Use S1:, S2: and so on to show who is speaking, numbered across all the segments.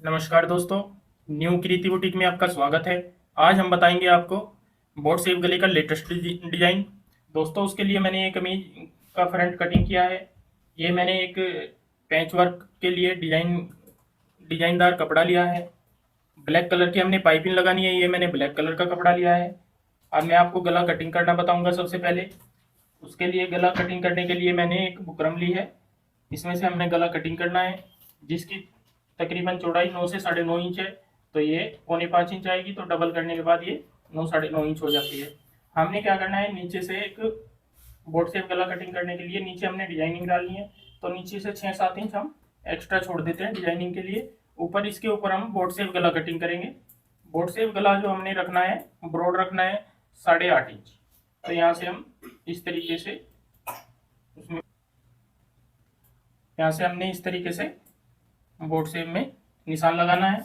S1: नमस्कार दोस्तों। न्यू कृति बुटीक में आपका स्वागत है। आज हम बताएंगे आपको बोट सेव गले का लेटेस्ट डिजाइन। दोस्तों, उसके लिए मैंने एक कमीज का फ्रंट कटिंग किया है। ये मैंने एक पैच वर्क के लिए डिजाइनदार कपड़ा लिया है। ब्लैक कलर की हमने पाइपिंग लगानी है। ये मैंने ब्लैक कलर का कपड़ा लिया है। अब मैं आपको गला कटिंग करना बताऊंगा। सबसे पहले उसके लिए गला कटिंग करने के लिए मैंने एक बुकरम ली है। इसमें से हमने गला कटिंग करना है, जिसकी तकरीबन चौड़ाई 9 से 9.5 इंच है। तो ये 4.25 इंच आएगी, तो डबल करने के बाद ये 9 9.5 इंच हो जाती है। हमने क्या करना है, नीचे से एक बोट शेप गला कटिंग करने के लिए नीचे हमने डिजाइनिंग डालनी है। तो नीचे से 6-7 इंच हम एक्स्ट्रा छोड़ देते हैं डिजाइनिंग के लिए। ऊपर इसके ऊपर हम बोट शेप गला कटिंग करेंगे। बोट शेप गला जो हमने रखना है, ब्रॉड रखना है 8.5 इंच। तो यहाँ से हम इस तरीके से उसमें यहाँ से हमने इस तरीके से बोट शेप में निशान लगाना है।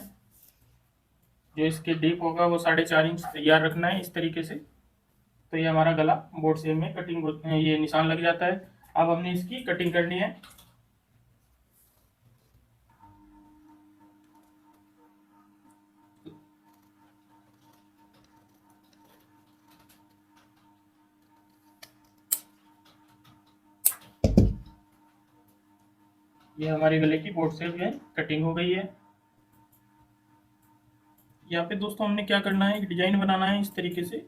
S1: जो इसके डीप होगा वो 4.5 इंच तैयार रखना है इस तरीके से। तो ये हमारा गला बोट शेप में कटिंग ये निशान लग जाता है। अब हमने इसकी कटिंग करनी है। ये हमारे गले की बोट शेप में कटिंग हो गई है। यहाँ पे दोस्तों हमने क्या करना है, एक डिजाइन बनाना है इस तरीके से।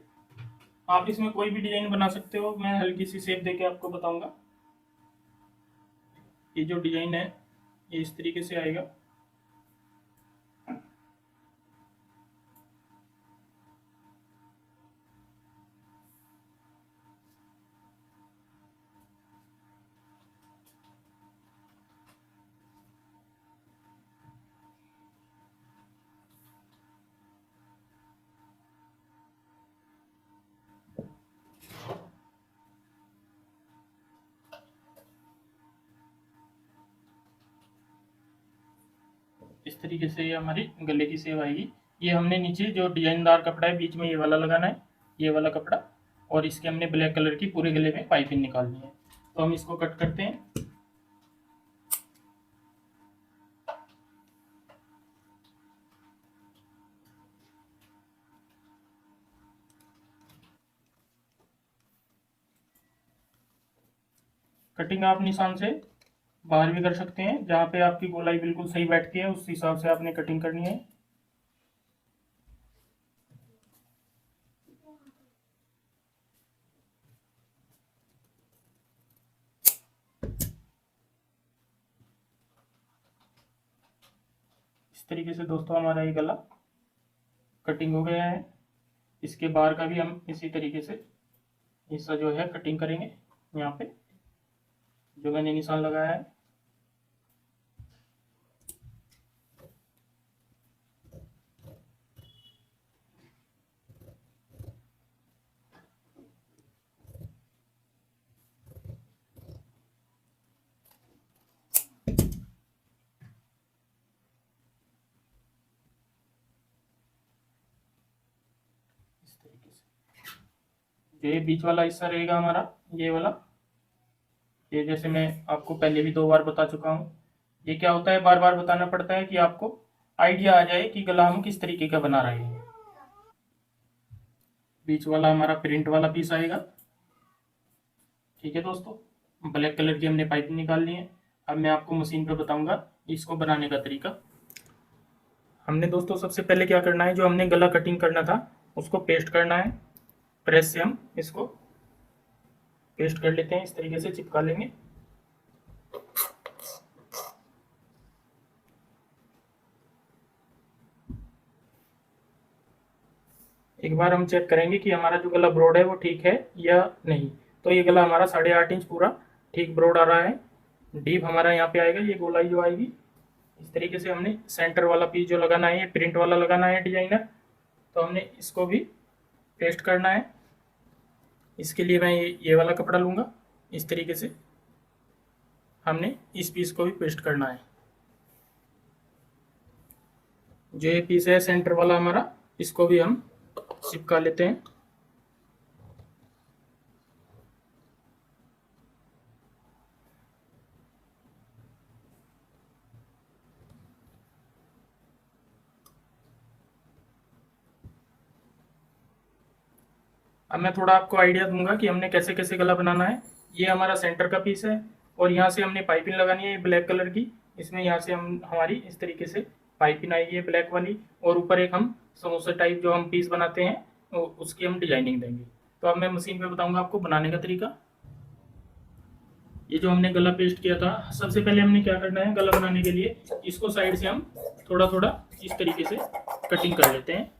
S1: आप इसमें कोई भी डिजाइन बना सकते हो, मैं हल्की सी शेप देके आपको बताऊंगा। ये जो डिजाइन है ये इस तरीके से आएगा। इस तरीके से ये हमारी गले की सेव आएगी। ये हमने नीचे जो डिजाइनदार कपड़ा है बीच में ये वाला लगाना है, ये वाला कपड़ा। और इसके हमने ब्लैक कलर की पूरे गले में पाइपिंग निकालनी है। तो हम इसको कट करते हैं। कटिंग आप निशान से बाहर भी कर सकते हैं, जहाँ पे आपकी गोलाई बिल्कुल सही बैठती है उस हिसाब से आपने कटिंग करनी है। इस तरीके से दोस्तों हमारा ये गला कटिंग हो गया है। इसके बाहर का भी हम इसी तरीके से हिस्सा जो है कटिंग करेंगे। यहाँ पे जो मैंने निशान लगाया है, इस तरीके से जो ये बीच वाला हिस्सा रहेगा हमारा, ये वाला, ये जैसे मैं आपको पहले भी 2 बार बता चुका हूँ। ये क्या होता है, बार बार बताना पड़ता है कि आपको आइडिया आ जाए कि गला हम किस तरीके का बना रहे हैं। बीच वाला हमारा प्रिंट वाला पीस आएगा। ठीक है दोस्तों, ब्लैक कलर की हमने पाइपिंग निकाल ली है। अब मैं आपको मशीन पे बताऊंगा इसको बनाने का तरीका। हमने दोस्तों सबसे पहले क्या करना है, जो हमने गला कटिंग करना था उसको पेस्ट करना है। प्रेस से हम इसको पेस्ट कर लेते हैं, इस तरीके से चिपका लेंगे। एक बार हम चेक करेंगे कि हमारा जो गला ब्रॉड है वो ठीक है या नहीं। तो ये गला हमारा 8.5 इंच पूरा ठीक ब्रॉड आ रहा है। डीप हमारा यहाँ पे आएगा, ये गोलाई जो आएगी। इस तरीके से हमने सेंटर वाला पीस जो लगाना है, ये प्रिंट वाला लगाना है डिजाइनर। तो हमने इसको भी पेस्ट करना है। इसके लिए मैं ये वाला कपड़ा लूँगा। इस तरीके से हमने इस पीस को भी पेस्ट करना है। जो ये पीस है सेंटर वाला हमारा, इसको भी हम चिपका लेते हैं। अब मैं थोड़ा आपको आइडिया दूंगा कि हमने कैसे कैसे गला बनाना है। ये हमारा सेंटर का पीस है और यहाँ से हमने पाइपिंग लगानी है ब्लैक कलर की। इसमें यहाँ से हम हमारी इस तरीके से पाइपिंग आएगी ब्लैक वाली, और ऊपर एक हम समोसा टाइप जो हम पीस बनाते हैं तो उसकी हम डिजाइनिंग देंगे। तो अब मैं मशीन पे बताऊंगा आपको बनाने का तरीका। ये जो हमने गला पेस्ट किया था, सबसे पहले हमने क्या करना है, गला बनाने के लिए इसको साइड से हम थोड़ा थोड़ा इस तरीके से कटिंग कर लेते हैं।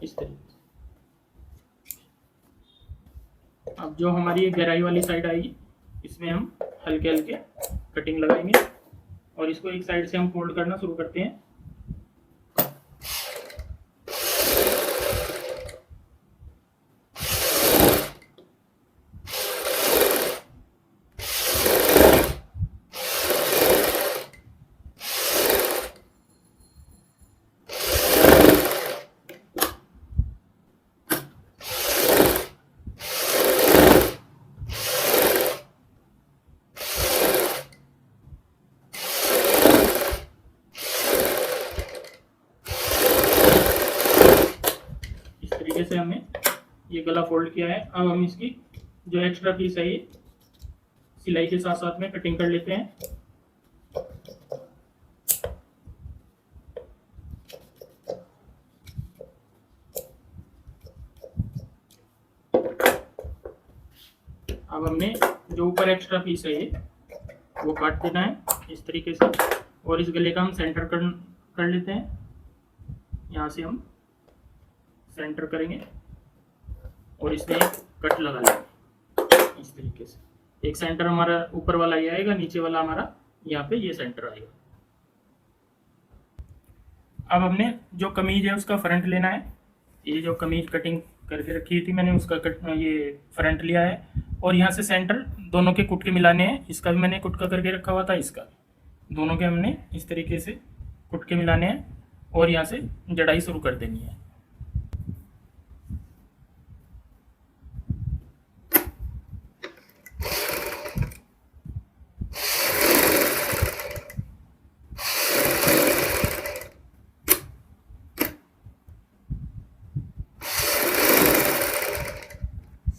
S1: इस तरीके से अब जो हमारी ये गहराई वाली साइड आएगी इसमें हम हल्के हल्के कटिंग लगाएंगे और इसको एक साइड से हम फोल्ड करना शुरू करते हैं। से हमने ये गला फोल्ड किया है। अब हम इसकी जो एक्स्ट्रा पीस है ये सिलाई के साथ साथ में कटिंग कर लेते हैं। अब हमने जो ऊपर एक्स्ट्रा पीस है ये वो काट देना है इस तरीके से, और इस गले का हम सेंटर कर लेते हैं। यहाँ से हम सेंटर करेंगे और इसमें एक कट लगा लेंगे इस तरीके से। एक सेंटर हमारा ऊपर वाला ये आएगा, नीचे वाला हमारा यहाँ पे ये सेंटर आएगा। अब हमने जो कमीज है उसका फ्रंट लेना है। ये जो कमीज कटिंग करके रखी थी मैंने उसका ये फ्रंट लिया है, और यहाँ से सेंटर दोनों के कुटके मिलाने हैं। इसका भी मैंने कुटका करके रखा हुआ था, इसका दोनों के हमने इस तरीके से कुटके मिलाने हैं और यहाँ से जड़ाई शुरू कर देनी है।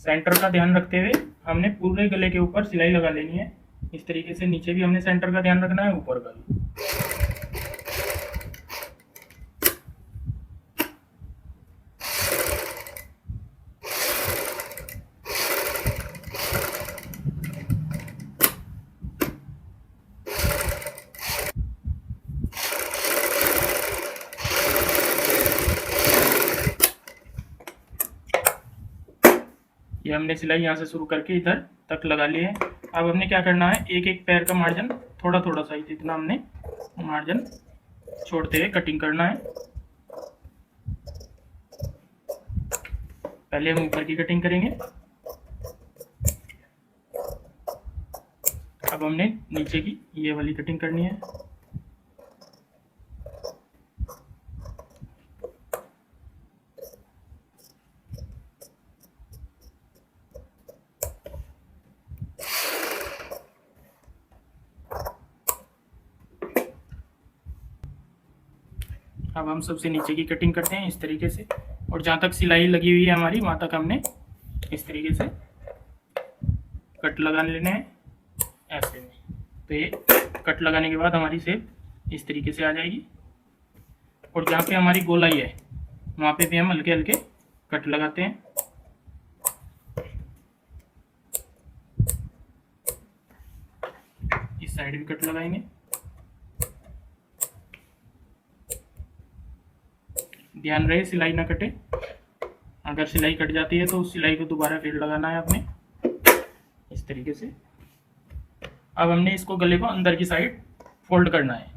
S1: सेंटर का ध्यान रखते हुए हमने पूरे गले के ऊपर सिलाई लगा लेनी है इस तरीके से। नीचे भी हमने सेंटर का ध्यान रखना है, ऊपर का भी। ये हमने सिलाई यहाँ से शुरू करके इधर तक लगा ली है। अब हमने क्या करना है, एक एक पैर का मार्जिन थोड़ा थोड़ा सा इतना हमने मार्जिन छोड़ते हुए कटिंग करना है। पहले हम ऊपर की कटिंग करेंगे, अब हमने नीचे की ये वाली कटिंग करनी है। अब हम सबसे नीचे की कटिंग करते हैं इस तरीके से, और जहाँ तक सिलाई लगी हुई है हमारी वहाँ तक हमने इस तरीके से कट लगा लेने हैं ऐसे में। तो ये कट लगाने के बाद हमारी शेप इस तरीके से आ जाएगी, और जहाँ पे हमारी गोलाई है वहाँ पे भी हम हल्के हल्के कट लगाते हैं। इस साइड भी कट लगाएंगे। ध्यान रहे सिलाई ना कटे, अगर सिलाई कट जाती है तो उस सिलाई को दोबारा फिर लगाना है अपने इस तरीके से। अब हमने इसको गले को अंदर की साइड फोल्ड करना है,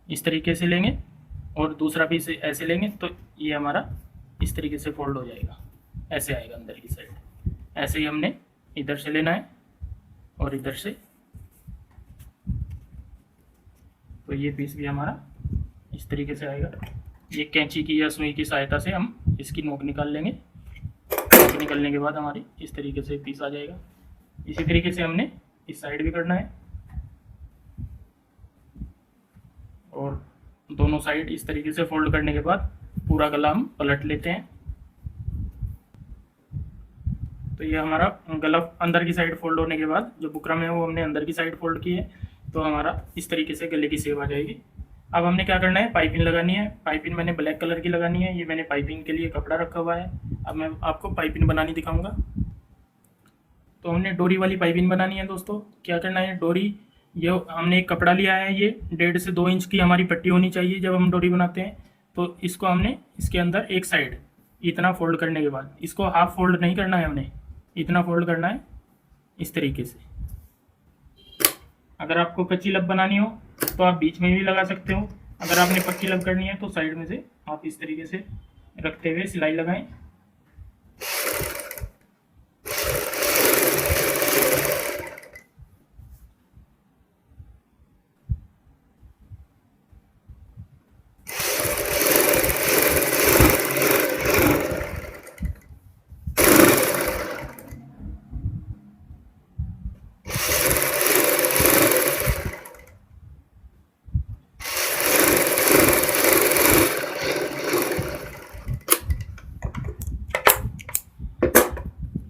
S1: इस तरीके से लेंगे और दूसरा पीस ऐसे लेंगे तो ये हमारा इस तरीके से फोल्ड हो जाएगा, ऐसे आएगा अंदर की साइड। ऐसे ही हमने इधर से लेना है और इधर से, तो ये पीस भी हमारा इस तरीके से आएगा। ये कैंची की या सुई की सहायता से हम इसकी नोक निकाल लेंगे। नोक निकालने के बाद हमारी इस तरीके से पीस आ जाएगा। इसी तरीके से हमने इस साइड भी करना है और दोनों साइड इस तरीके से फोल्ड करने के बाद पूरा गला हम पलट लेते हैं। तो ये हमारा गला अंदर की साइड फोल्ड होने के बाद जो बुकरम है वो हमने अंदर की साइड फोल्ड की है, तो हमारा इस तरीके से गले की शेप आ जाएगी। अब हमने क्या करना है, पाइपिंग लगानी है। पाइपिंग मैंने ब्लैक कलर की लगानी है। ये मैंने पाइपिंग के लिए कपड़ा रखा हुआ है। अब मैं आपको पाइपिंग बनानी दिखाऊंगा। तो हमने डोरी वाली पाइपिंग बनानी है दोस्तों। क्या करना है, डोरी, ये हमने एक कपड़ा लिया है, ये 1.5 से 2 इंच की हमारी पट्टी होनी चाहिए जब हम डोरी बनाते हैं। तो इसको हमने इसके अंदर एक साइड इतना फोल्ड करने के बाद, इसको हाफ फोल्ड नहीं करना है, हमने इतना फोल्ड करना है इस तरीके से। अगर आपको कच्ची लब बनानी हो तो आप बीच में भी लगा सकते हो। अगर आपने पक्की लब करनी है तो साइड में से आप इस तरीके से रखते हुए सिलाई लगाएं।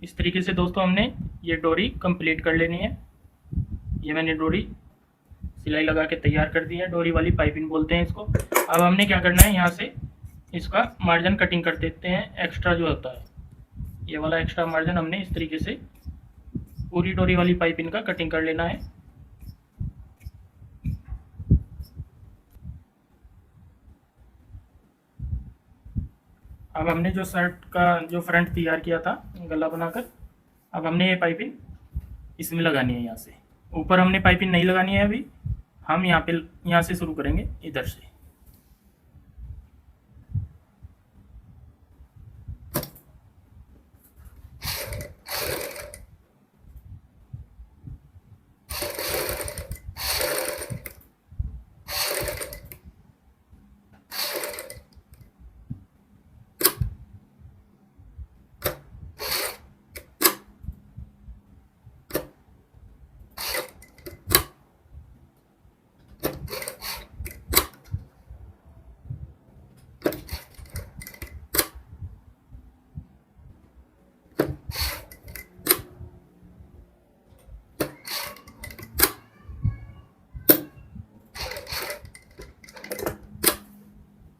S1: इस तरीके से दोस्तों हमने ये डोरी कंप्लीट कर लेनी है। ये मैंने डोरी सिलाई लगा के तैयार कर दी है, डोरी वाली पाइपिंग बोलते हैं इसको। अब हमने क्या करना है, यहाँ से इसका मार्जिन कटिंग कर देते हैं। एक्स्ट्रा जो होता है, ये वाला एक्स्ट्रा मार्जिन हमने इस तरीके से पूरी डोरी वाली पाइपिंग का कटिंग कर लेना है। अब हमने जो शर्ट का जो फ्रंट तैयार किया था गला बनाकर, अब हमने ये पाइपिंग इसमें लगानी है। यहाँ से ऊपर हमने पाइपिंग नहीं लगानी है अभी, हम यहाँ से शुरू करेंगे इधर से।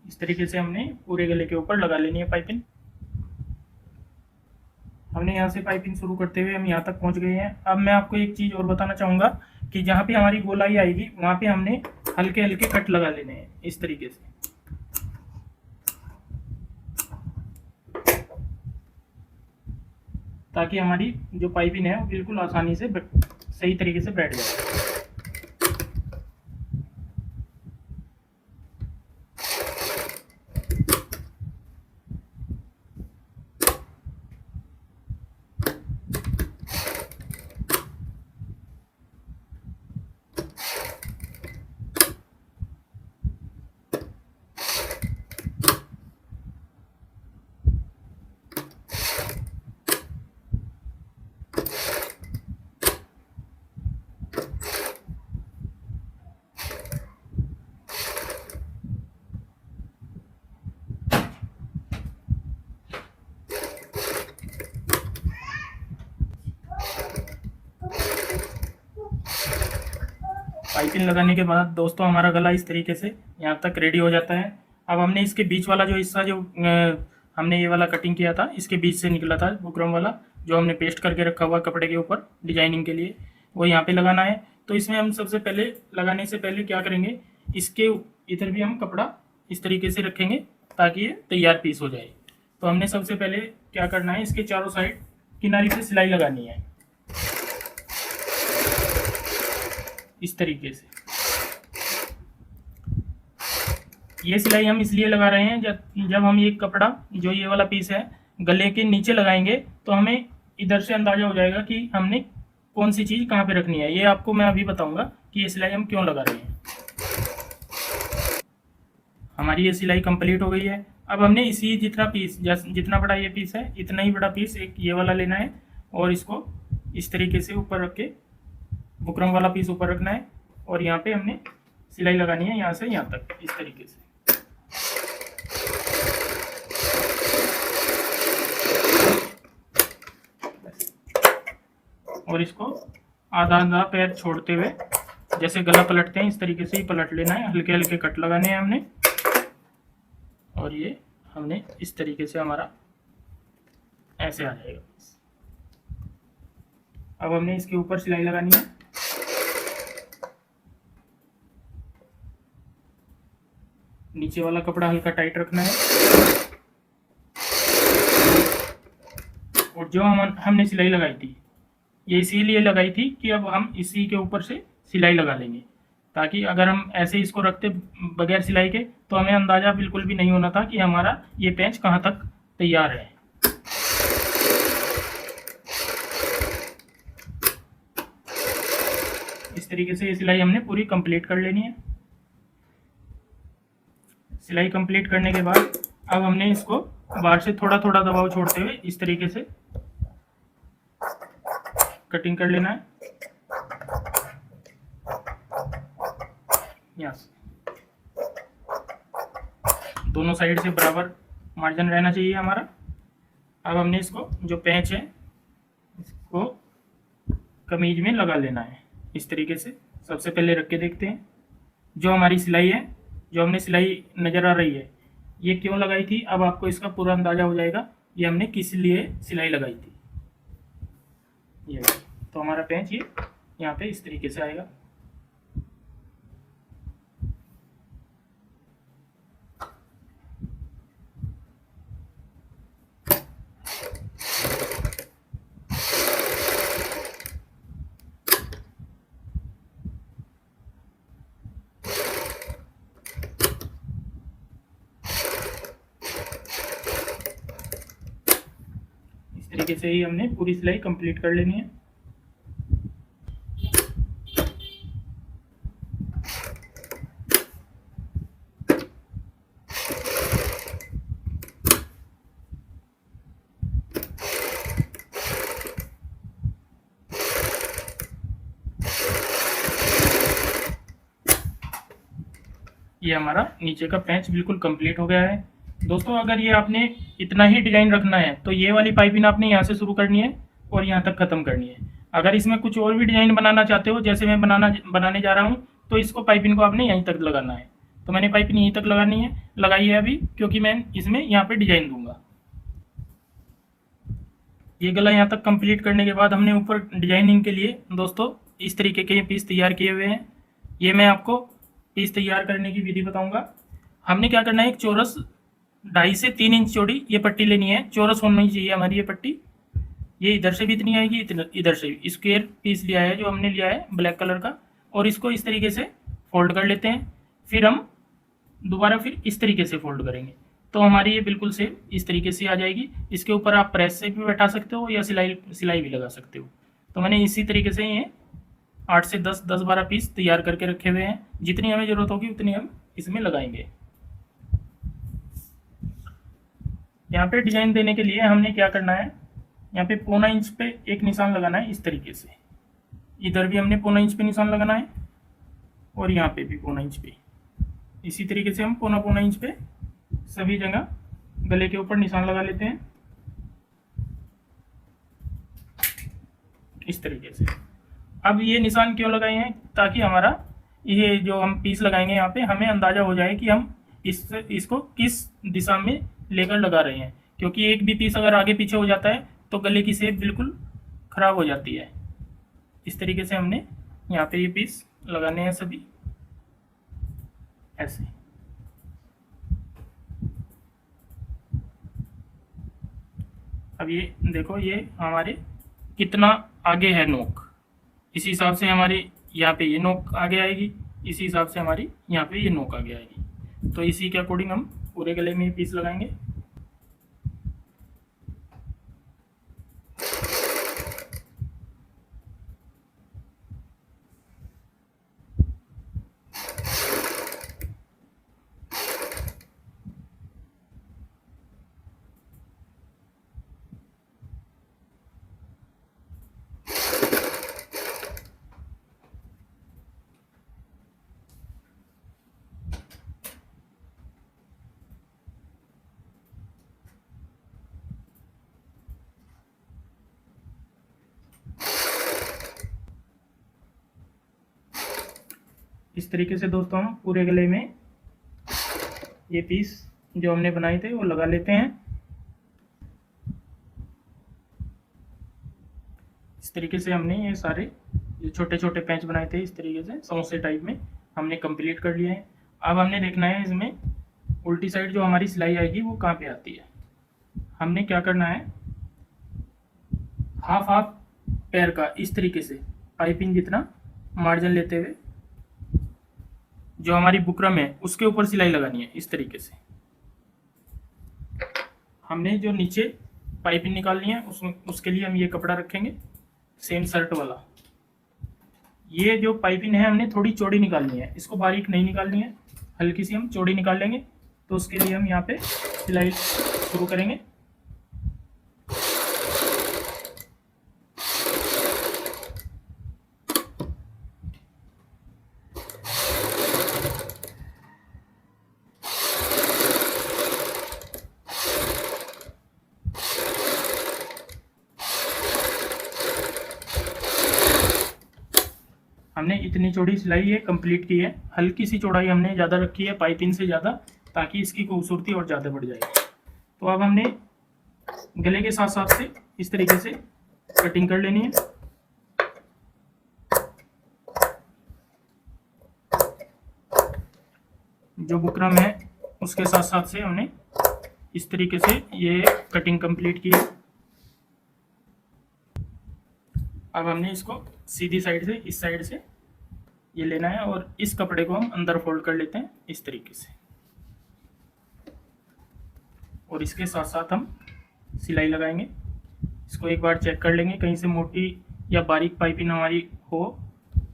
S1: इस तरीके से हमने पूरे गले के ऊपर लगा लेनी है पाइपिंग। हमने यहाँ से पाइपिंग शुरू करते हुए हम यहाँ तक पहुँच गए हैं। अब मैं आपको एक चीज़ और बताना चाहूँगा कि जहाँ पे हमारी गोलाई आएगी वहाँ पे हमने हल्के हल्के कट लगा लेने हैं इस तरीके से, ताकि हमारी जो पाइपिंग है वो बिल्कुल आसानी से सही तरीके से बैठ जाए। पाइपिंग लगाने के बाद दोस्तों हमारा गला इस तरीके से यहाँ तक रेडी हो जाता है। अब हमने इसके बीच वाला जो हिस्सा जो हमने ये वाला कटिंग किया था, इसके बीच से निकला था बुकरम वाला, जो हमने पेस्ट करके रखा हुआ कपड़े के ऊपर डिजाइनिंग के लिए, वो यहाँ पे लगाना है। तो इसमें हम सबसे पहले लगाने से पहले क्या करेंगे, इसके इधर भी हम कपड़ा इस तरीके से रखेंगे ताकि ये तैयार पीस हो जाए। तो हमने सबसे पहले क्या करना है, इसके चारों साइड किनारी पे सिलाई लगानी है इस तरीके से। ये सिलाई हम इसलिए लगा रहे हैं, जब हम ये कपड़ा जो ये वाला पीस है गले के नीचे लगाएंगे तो हमें इधर से अंदाजा हो जाएगा कि हमने कौन सी चीज़ कहाँ पे रखनी है। ये आपको मैं अभी बताऊंगा कि ये सिलाई हम क्यों लगा रहे हैं। हमारी ये सिलाई कंप्लीट हो गई है। अब हमने इसी जितना पीस, जितना बड़ा ये पीस है इतना ही बड़ा पीस एक ये वाला लेना है और इसको इस तरीके से ऊपर रख के बुकरम वाला पीस ऊपर रखना है और यहाँ पे हमने सिलाई लगानी है यहाँ से यहाँ तक इस तरीके से। और इसको आधा आधा पैर छोड़ते हुए जैसे गला पलटते हैं इस तरीके से ही पलट लेना है। हल्के हल्के कट लगाने हैं हमने। और ये हमने इस तरीके से हमारा ऐसे आ जाएगा। अब हमने इसके ऊपर सिलाई लगानी है। नीचे वाला कपड़ा हल्का टाइट रखना है। और जो हमने सिलाई लगाई थी ये इसीलिए लगाई थी कि अब हम इसी के ऊपर से सिलाई लगा लेंगे, ताकि अगर हम ऐसे इसको रखते बगैर सिलाई के तो हमें अंदाज़ा बिल्कुल भी नहीं होना था कि हमारा ये पैंच कहाँ तक तैयार है। इस तरीके से ये सिलाई हमने पूरी कंप्लीट कर लेनी है। सिलाई कंप्लीट करने के बाद अब हमने इसको बाहर से थोड़ा थोड़ा दबाव छोड़ते हुए इस तरीके से कटिंग कर लेना है। यस, दोनों साइड से बराबर मार्जिन रहना चाहिए हमारा। अब हमने इसको जो पैंच है इसको कमीज में लगा लेना है इस तरीके से। सबसे पहले रख के देखते हैं जो हमारी सिलाई है, जो हमने सिलाई नज़र आ रही है ये क्यों लगाई थी। अब आपको इसका पूरा अंदाज़ा हो जाएगा ये हमने किस लिए सिलाई लगाई थी। ये तो हमारा पैंच ये यहाँ पे इस तरीके से आएगा। इस तरीके से ही हमने पूरी सिलाई कंप्लीट कर लेनी है। ये हमारा नीचे का पैंच बिल्कुल कंप्लीट हो गया है। दोस्तों अगर ये आपने इतना ही डिजाइन रखना है तो ये वाली पाइपिंग आपने यहाँ से शुरू करनी है और यहाँ तक खत्म करनी है। अगर इसमें कुछ और भी डिजाइन बनाना चाहते हो जैसे मैं बनाने जा रहा हूँ तो इसको पाइपिंग को आपने यहीं तक लगाना है। तो मैंने पाइपिंग यहीं तक लगाई है अभी, क्योंकि मैं इसमें यहाँ पे डिजाइन दूंगा। ये गला यहाँ तक कंप्लीट करने के बाद हमने ऊपर डिजाइनिंग के लिए दोस्तों इस तरीके के पीस तैयार किए हुए हैं। ये मैं आपको पीस तैयार करने की विधि बताऊंगा। हमने क्या करना है, एक चौरस 2.5 से 3 इंच चौड़ी ये पट्टी लेनी है। चौरस होनी चाहिए हमारी ये पट्टी। ये इधर से भी इतनी आएगी, इधर से भी। स्क्वायर पीस लिया है जो हमने लिया है ब्लैक कलर का, और इसको इस तरीके से फोल्ड कर लेते हैं। फिर हम दोबारा फिर इस तरीके से फोल्ड करेंगे तो हमारी ये बिल्कुल सेम इस तरीके से आ जाएगी। इसके ऊपर आप प्रेस से भी बैठा सकते हो या सिलाई भी लगा सकते हो। तो मैंने इसी तरीके से ये 8 से 10-12 पीस तैयार करके रखे हुए हैं। जितनी हमें ज़रूरत होगी उतनी हम इसमें लगाएंगे। यहाँ पे डिजाइन देने के लिए हमने क्या करना है, यहाँ पे 1.25 इंच पे एक निशान लगाना है इस तरीके से। इधर भी हमने 1.25 इंच पे निशान लगाना है और यहाँ पे भी 1.25 इंच पे। इसी तरीके से हम 1.25 इंच पे सभी जगह गले के ऊपर निशान लगा लेते हैं इस तरीके से। अब ये निशान क्यों लगाए हैं, ताकि हमारा ये जो हम पीस लगाएंगे यहाँ पे हमें अंदाज़ा हो जाए कि हम इसको किस दिशा में लेकर लगा रहे हैं। क्योंकि एक भी पीस अगर आगे पीछे हो जाता है तो गले की शेप बिल्कुल ख़राब हो जाती है। इस तरीके से हमने यहाँ पे ये पीस लगाने हैं सभी ऐसे। अब ये देखो ये हमारे कितना आगे है नोक, इसी हिसाब से हमारी यहाँ पे ये नोक आगे आएगी, इसी हिसाब से हमारी यहाँ पे ये नोक आगे आएगी। तो इसी के अकॉर्डिंग हम पूरे गले में ये पीस लगाएंगे। इस तरीके से दोस्तों हम पूरे गले में ये पीस जो हमने बनाए थे वो लगा लेते हैं। इस तरीके से हमने ये सारे जो छोटे छोटे पैच बनाए थे इस तरीके से समोसे टाइप में हमने कंप्लीट कर लिया है। अब हमने देखना है इसमें उल्टी साइड जो हमारी सिलाई आएगी वो कहाँ पे आती है। हमने क्या करना है, हाफ हाफ पैर का इस तरीके से पाइपिंग जितना मार्जिन लेते हुए जो हमारी बुकरम है उसके ऊपर सिलाई लगानी है। इस तरीके से हमने जो नीचे पाइपिंग निकालनी है उसके लिए हम ये कपड़ा रखेंगे सेम शर्ट वाला। ये जो पाइपिंग है हमने थोड़ी चौड़ी निकालनी है, इसको बारीक नहीं निकालनी है, हल्की सी हम चौड़ी निकाल लेंगे। तो उसके लिए हम यहाँ पे सिलाई शुरू करेंगे। हमने इतनी चौड़ी सिलाई ये कंप्लीट की है। हल्की सी चौड़ाई हमने ज़्यादा रखी है पाइपिंग से ज़्यादा, ताकि इसकी खूबसूरती और ज़्यादा बढ़ जाए। तो अब हमने गले के साथ साथ से इस तरीके से कटिंग कर लेनी है। जो बुकरम है उसके साथ साथ से हमने इस तरीके से ये कटिंग कंप्लीट की है। अब हमने इसको सीधी साइड से इस साइड से ये लेना है और इस कपड़े को हम अंदर फोल्ड कर लेते हैं इस तरीके से, और इसके साथ साथ हम सिलाई लगाएंगे। इसको एक बार चेक कर लेंगे, कहीं से मोटी या बारीक पाइपिंग हमारी हो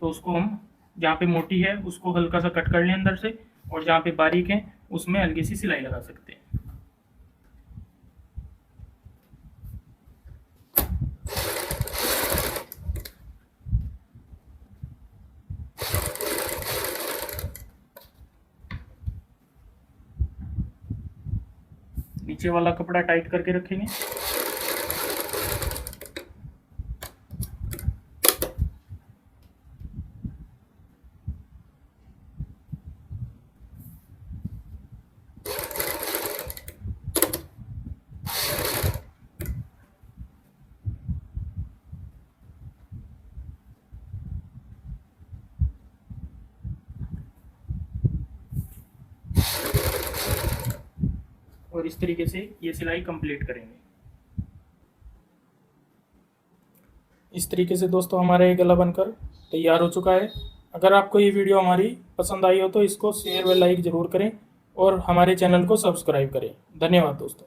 S1: तो उसको हम जहाँ पे मोटी है उसको हल्का सा कट कर लें अंदर से, और जहाँ पे बारीक है उसमें हल्की सी सिलाई लगा सकते हैं। नीचे वाला कपड़ा टाइट करके रखेंगे। और इस तरीके से ये सिलाई कंप्लीट करेंगे। इस तरीके से दोस्तों हमारा ये गला बनकर तैयार हो चुका है। अगर आपको ये वीडियो हमारी पसंद आई हो तो इसको शेयर व लाइक ज़रूर करें और हमारे चैनल को सब्सक्राइब करें। धन्यवाद दोस्तों।